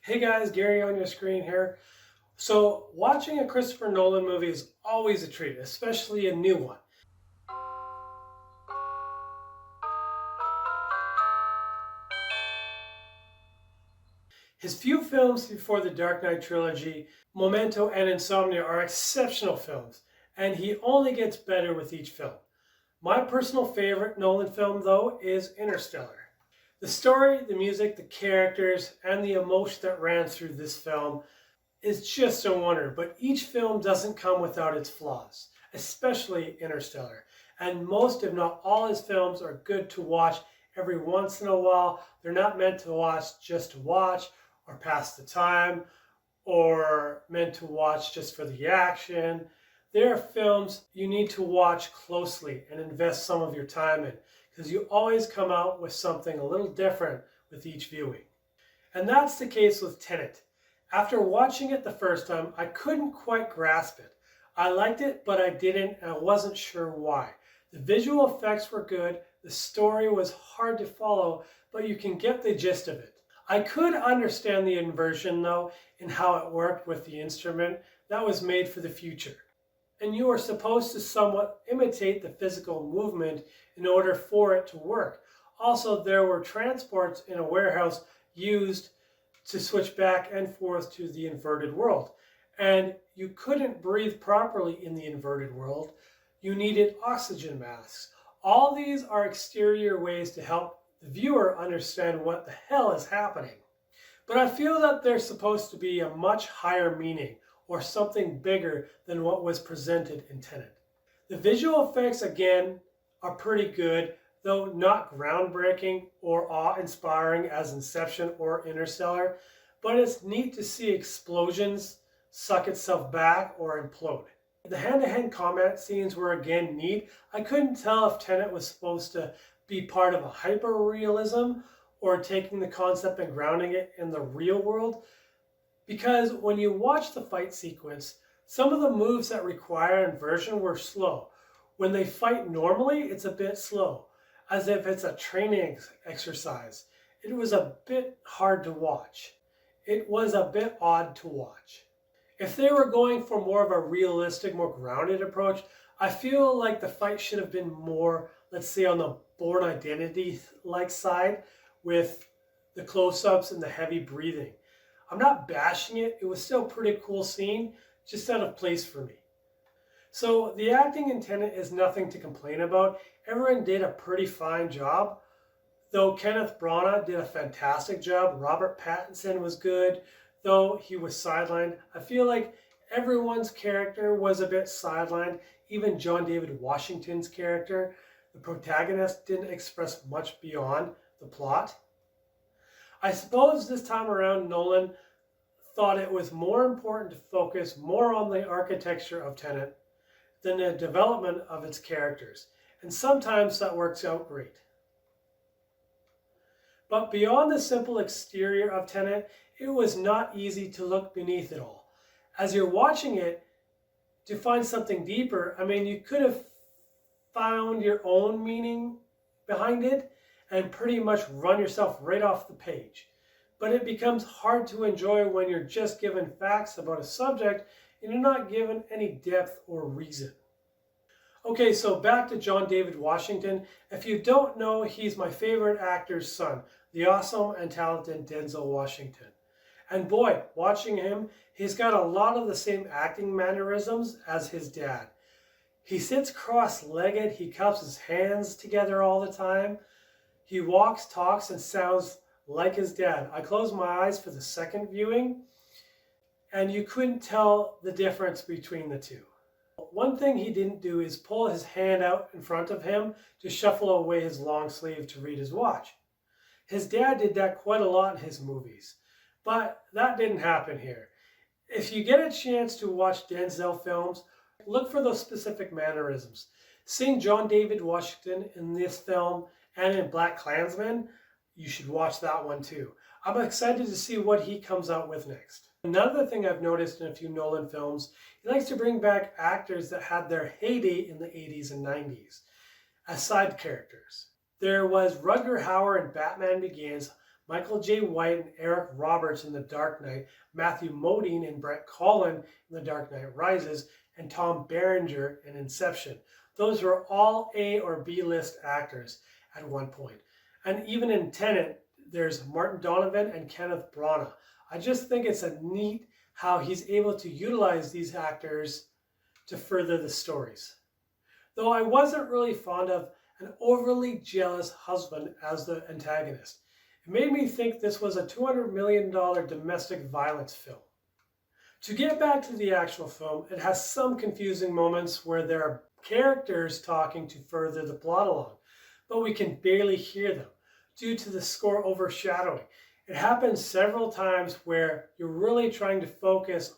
Hey guys, Gary on your screen here. So, watching a Christopher Nolan movie is always a treat, especially a new one. His few films before the Dark Knight trilogy, Memento and Insomnia, are exceptional films, and he only gets better with each film. My personal favorite Nolan film, though, is Interstellar. The story, the music, the characters, and the emotion that ran through this film is just a wonder, but each film doesn't come without its flaws, especially Interstellar. And most, if not all, his films are good to watch every once in a while. They're not meant to watch just to watch or pass the time or meant to watch just for the action. They're films you need to watch closely and invest some of your time in because you always come out with something a little different with each viewing. And that's the case with Tenet. After watching it the first time, I couldn't quite grasp it. I liked it, but I didn't, and I wasn't sure why. The visual effects were good, the story was hard to follow, but you can get the gist of it. I could understand the inversion, though, in how it worked with the instrument that was made for the future. And you are supposed to somewhat imitate the physical movement in order for it to work. Also, there were transports in a warehouse used to switch back and forth to the inverted world. And you couldn't breathe properly in the inverted world. You needed oxygen masks. All these are exterior ways to help the viewer understand what the hell is happening. But I feel that there's supposed to be a much higher meaning or something bigger than what was presented in Tenet. The visual effects, again, are pretty good, though not groundbreaking or awe-inspiring as Inception or Interstellar, but it's neat to see explosions suck itself back or implode. The hand-to-hand combat scenes were again neat. I couldn't tell if Tenet was supposed to be part of a hyper-realism or taking the concept and grounding it in the real world, because when you watch the fight sequence, some of the moves that require inversion were slow. When they fight normally, it's a bit slow, as if it's a training exercise. It was a bit hard to watch. It was a bit odd to watch. If they were going for more of a realistic, more grounded approach, I feel like the fight should have been more, let's say, on the Born Identity-like side with the close-ups and the heavy breathing. I'm not bashing it. It was still a pretty cool scene, just out of place for me. So the acting in Tenet is nothing to complain about. Everyone did a pretty fine job. Though Kenneth Branagh did a fantastic job, Robert Pattinson was good, though he was sidelined. I feel like everyone's character was a bit sidelined, even John David Washington's character. The protagonist didn't express much beyond the plot. I suppose this time around Nolan thought it was more important to focus more on the architecture of Tenet than the development of its characters, and sometimes that works out great. But beyond the simple exterior of Tenet, it was not easy to look beneath it all. As you're watching it, to find something deeper, you could have found your own meaning behind it and pretty much run yourself right off the page. But it becomes hard to enjoy when you're just given facts about a subject and you're not given any depth or reason. Okay, so back to John David Washington. If you don't know, he's my favorite actor's son, the awesome and talented Denzel Washington. And boy, watching him, he's got a lot of the same acting mannerisms as his dad. He sits cross-legged, he cups his hands together all the time. He walks, talks, and sounds like his dad. I closed my eyes for the second viewing, and you couldn't tell the difference between the two. One thing he didn't do is pull his hand out in front of him to shuffle away his long sleeve to read his watch. His dad did that quite a lot in his movies, but that didn't happen here. If you get a chance to watch Denzel films, look for those specific mannerisms. Seeing John David Washington in this film and in BlacKkKlansman, you should watch that one too. I'm excited to see what he comes out with next. Another thing I've noticed in a few Nolan films, he likes to bring back actors that had their heyday in the 80s and 90s as side characters. There was Rutger Hauer in Batman Begins, Michael J. White and Eric Roberts in The Dark Knight, Matthew Modine and Brett Cullen in The Dark Knight Rises, and Tom Berenger in Inception. Those were all A or B list actors at one point. And even in Tenet, there's Martin Donovan and Kenneth Branagh. I just think it's a neat how he's able to utilize these actors to further the stories. Though I wasn't really fond of an overly jealous husband as the antagonist. It made me think this was a $200 million domestic violence film. To get back to the actual film, it has some confusing moments where there are characters talking to further the plot along, but we can barely hear them due to the score overshadowing. It happens several times where you're really trying to focus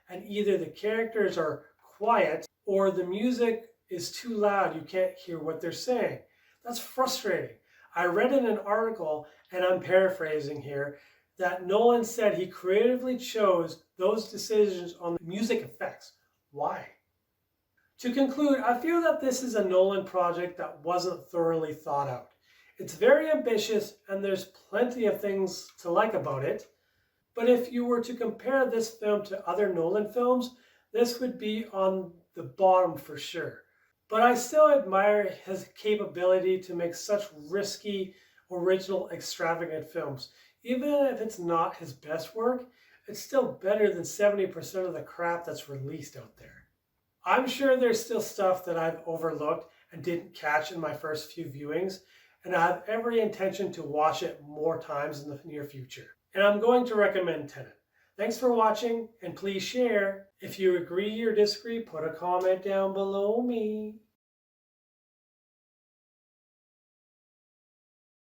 and either the characters are quiet or the music is too loud, you can't hear what they're saying. That's frustrating. I read in an article, and I'm paraphrasing here, that Nolan said he creatively chose those decisions on the music effects. Why? To conclude, I feel that this is a Nolan project that wasn't thoroughly thought out. It's very ambitious and there's plenty of things to like about it, but if you were to compare this film to other Nolan films, this would be on the bottom for sure. But I still admire his capability to make such risky, original, extravagant films. Even if it's not his best work, it's still better than 70% of the crap that's released out there. I'm sure there's still stuff that I've overlooked and didn't catch in my first few viewings, and I have every intention to watch it more times in the near future. And I'm going to recommend Tenet. Thanks for watching, and please share. If you agree or disagree, put a comment down below me.